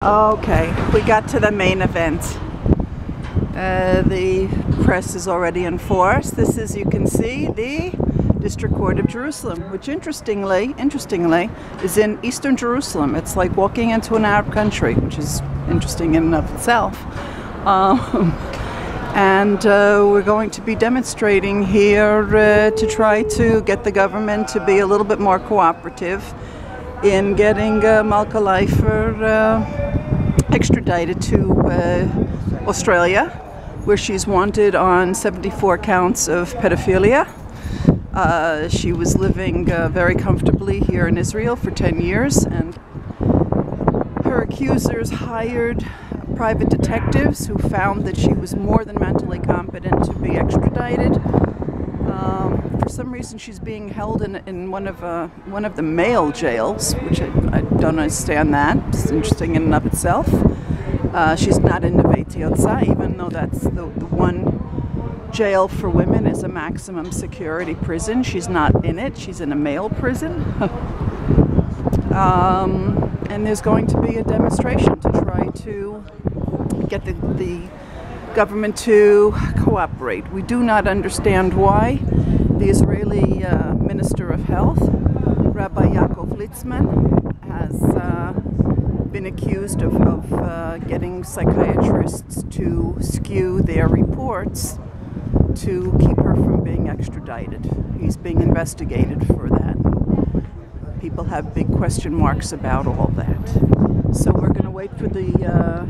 Okay, we got to the main event. The press is already in force. This is, you can see, the District Court of Jerusalem, which interestingly is in Eastern Jerusalem. It's like walking into an Arab country, which is interesting in and of itself. And we're going to be demonstrating here to try to get the government to be a little bit more cooperative in getting Malka Leifer extradited to Australia, where she's wanted on 74 counts of pedophilia. She was living very comfortably here in Israel for 10 years, and her accusers hired private detectives who found that she was more than mentally competent to be extradited. For some reason, she's being held in one of the male jails, which I don't understand that. It's interesting in and of itself. She's not in Tiveh Tirza, even though that's the one jail for women is a maximum security prison. She's not in it. She's in a male prison. And there's going to be a demonstration to try to get the government to cooperate. We do not understand why the Israeli Minister of Health, Rabbi Yaacov Litzman, has been accused of getting psychiatrists to skew their reports to keep her from being extradited. He's being investigated for that. People have big question marks about all that. So we're going to wait for the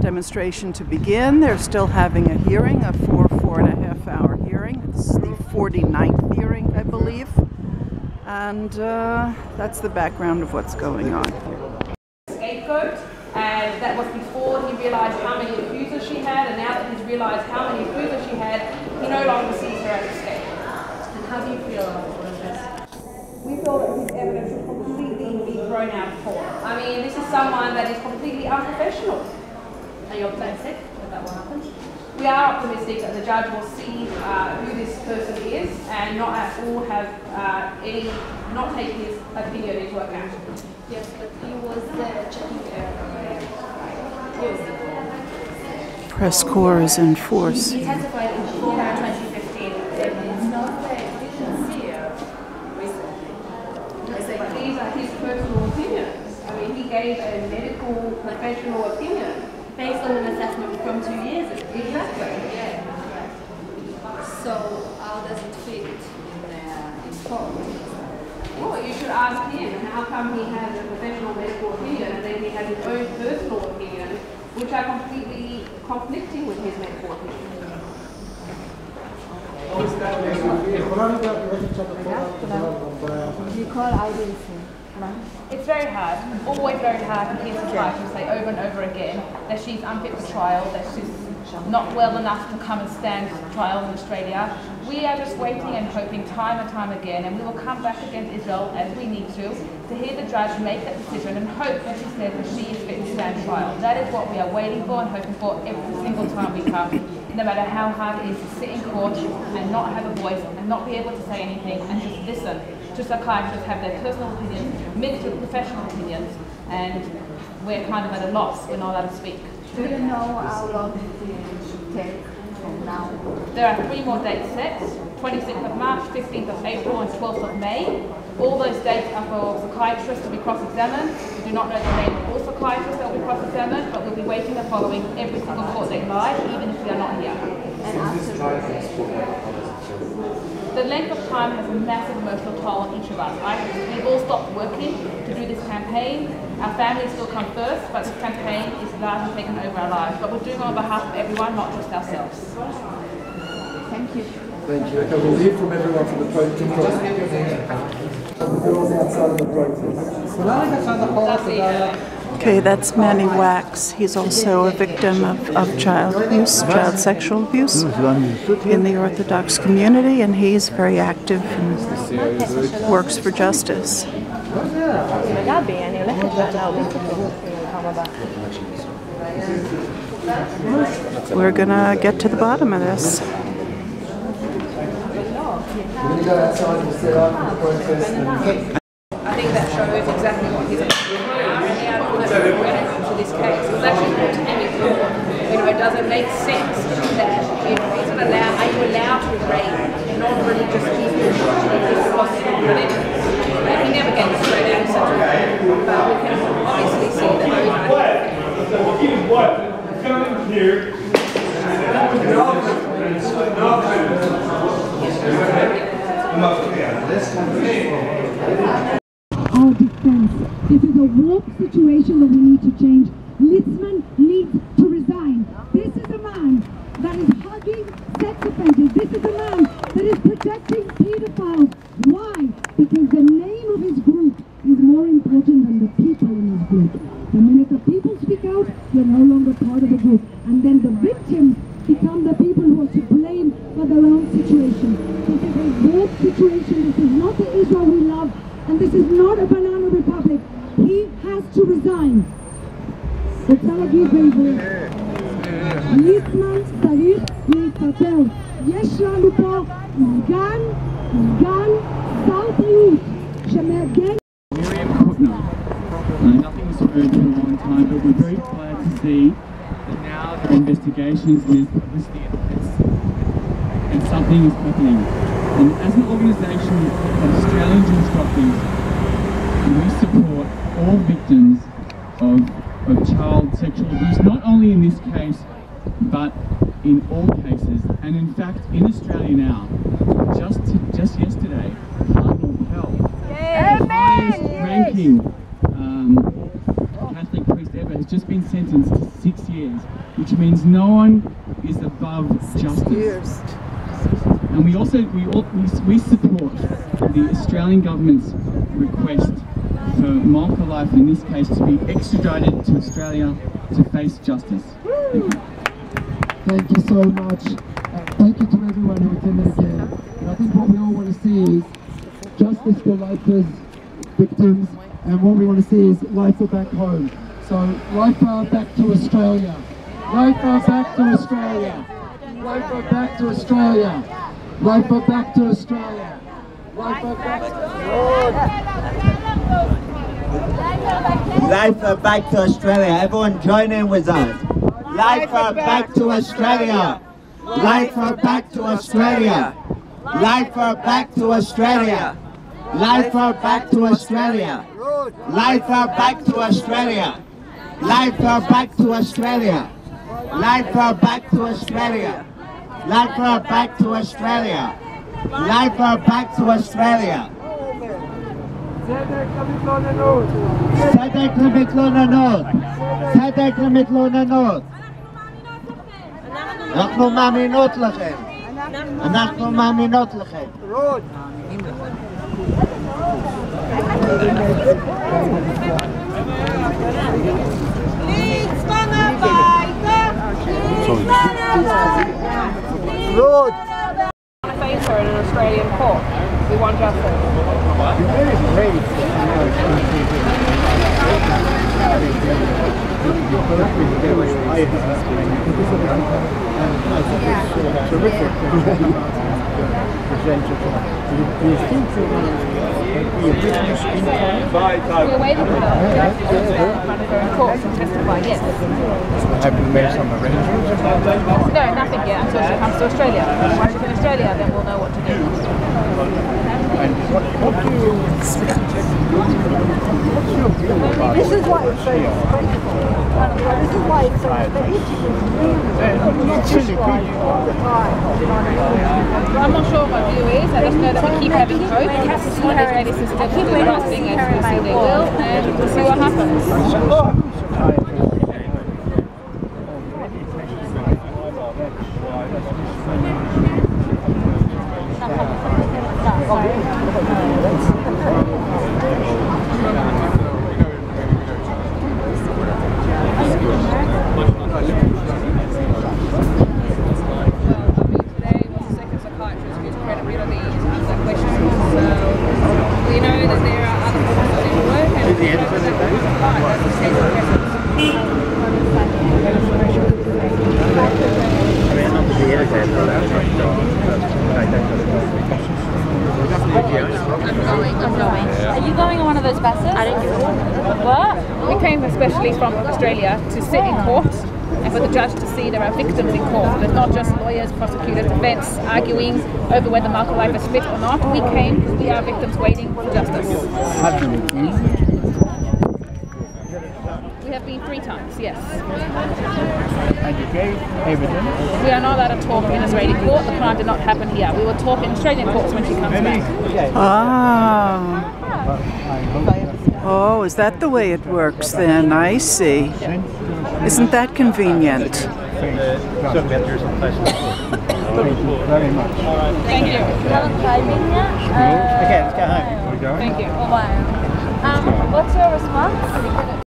demonstration to begin. They're still having a hearing, a 4.5 hour hearing. It's the 49th hearing, I believe. And that's the background of what's going on. Scapegoat, and that was before he realized how many accusers she had, and now that he's realized how many accusers she had, he no longer sees her as a scapegoat. And how do you feel about all of this? We feel that his evidence should completely be thrown out of court. I mean, this is someone that is completely unprofessional. Are you optimistic that that will happen? We are optimistic that the judge will see who this person is and not at all have not take his opinion into account. Yes, but he was checking Press corps is in force. He testified in Fleur 2015. No way, we didn't see her recently. But these are his personal opinions. I mean, he gave a medical professional opinion. Based on an assessment from 2 years ago. Exactly. Yeah. So how does it fit in court? Well, you should ask him how come he has a professional medical opinion and then he has his own personal opinion, which are completely conflicting with his medical opinion. It's very hard, always very hard to hear psychiatrists say over and over again that she's unfit for trial, that she's not well enough to come and stand trial in Australia. We are just waiting and hoping time and time again, and we will come back against Israel as we need to hear the judge make that decision and hope that she says that she is fit to stand trial. That is what we are waiting for and hoping for every single time we come, no matter how hard it is to sit in court and not have a voice and not be able to say anything and just listen to psychiatrists have their personal opinions mixed with professional opinions, and we're kind of at a loss. We're not allowed to speak. Do you know how long it should take from now? There are 3 more dates set, 26th of March, 15th of April and 12th of May. All those dates are for psychiatrists to be cross-examined. We do not know the name of all psychiatrists that will be cross-examined, but we'll be waiting and following every single court date live, even if we are not here. And after the length of time has a massive emotional toll on each of us. We've all stopped working to do this campaign. Our families still come first, but this campaign is largely taken over our lives. But we're doing it on behalf of everyone, not just ourselves. Thank you. Thank you. Okay, we'll hear from everyone from the protest. The girls outside of the protest. Okay, that's Manny Wax. He's also a victim of child abuse, child sexual abuse in the Orthodox community, and he's very active and works for justice. We're gonna get to the bottom of this. I think that shows exactly what he's this case. It was actually brought to Epidemic court. You know, does it make sense that you know, are you allowed to rape non-religious people if possible for evidence? He never gave a straight answer to that, but we can obviously see that those Come here. Our defense. This is a warped situation that we need to change. Litzman needs to resign. This is a man that is hugging sex offenders. This is a man that is protecting pedophiles. Why? Because the name of his group is more important than the people in his group. The minute the people speak out, they're no longer part of the group. And then the victims become the people who are to blame for their own situation. This is a warped situation. This is not the Israel we love. And this is not a banana republic. He has to resign. ליצמן צריך להתפטר. יש לנו פה סגן שר בריאות שמארגן. Nothing's heard for a long time, but we're very glad to see that now there are investigations and there's publicity and something is happening. And as an organisation of Australian Jewish doctors, we support all victims of child sexual abuse, not only in this case, but in all cases. And in fact, in Australia now, just yesterday, Cardinal Pell, the highest ranking Catholic priest ever, has just been sentenced to 6 years, which means no one is above justice. And we support the Australian government's request for Malka Leifer, in this case, to be extradited to Australia to face justice. Thank you so much. Thank you to everyone who attended again. And I think what we all want to see is justice for Leifer's victims, and what we want to see is Leifer back home. So Leifer back to Australia. Leifer back to Australia. Leifer back to Australia. Leifer back to Australia. Leifer back to Australia. Leifer back to Australia. Everyone join in with us. Leifer back to Australia. Leifer back to Australia. Leifer back to Australia. Leifer back to Australia. Leifer back to Australia. Leifer back to Australia. Leifer back to Australia. Leifer back to Australia. Leifer back to Australia. צדק למתלוננות. צדק למתלוננות. אנחנו מאמינות לכם. אנחנו מאמינות לכם. ליצמן הביתה! ליצמן הביתה! Face her in an Australian court. We want justice. We're waiting for her in court to testify, yes. Have you made some arrangements? No, nothing yet until she comes to Australia. Once she's in Australia, then we'll know what to do. And what do you... This is why it's so expensive. This is why it's so expensive. I'm not sure what my view is. I just know that we keep having hope. The Israeli system will do the right thing as we see they will, and we'll see what happens. We know that there are other forms that didn't work, and Australia to sit in court and for the judge to see there are victims in court. There's not just lawyers, prosecutors, defence arguing over whether Malka Leifer is fit or not. We came because we are victims waiting for justice. We have been 3 times, yes. And you gave evidence? We are not allowed to talk in Israeli court. The crime did not happen here. We will talk in Australian courts when she comes back. Ah. Oh, is that the way it works then? I see. Isn't that convenient? Thank you very much. Thank you. Okay, let's go home. Thank you. What's your response?